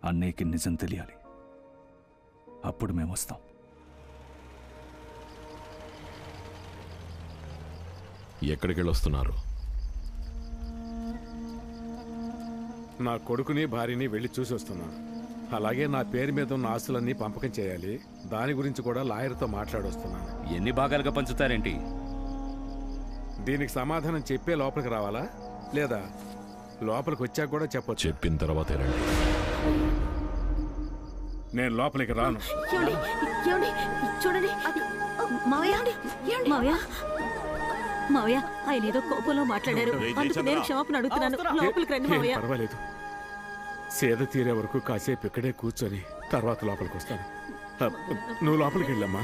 అన్నయ్యకి నిజం తెలియాలి. అప్పుడు మేము వస్తాం. ఎక్కడికి వెళ్ళొస్తున్నారు? నా కొడుకుని భార్యని వెళ్ళి చూసి వస్తున్నాను. అలాగే నా పేరు మీద ఉన్న ఆస్తులన్నీ పంపకం చేయాలి. దాని గురించి కూడా లాయర్తో మాట్లాడొస్తున్నాను. ఎన్ని భాగాలుగా పంచుతారేంటి? దీనికి సమాధానం చెప్పే లోపలికి రావాలా, లేదా లోపలికి వచ్చాక కూడా చెప్పొచ్చు? చెప్పిన తర్వాతే రండి. నేను లోపలికి రాను. చూడండి మావయ్య, మావయ్య, మావయ్య, ఆయన ఏదో కోపంలో మాట్లాడారు. అందుకు నేను క్షమాపణ అడుగుతున్నాను. లోపలికి రండి మావయ్య. పర్వాలేదు, సేద తీరే వరకు కాసేపు ఇక్కడే కూర్చొని తర్వాత లోపలికి వస్తాను. నువ్వు లోపలికి వెళ్ళమ్మా.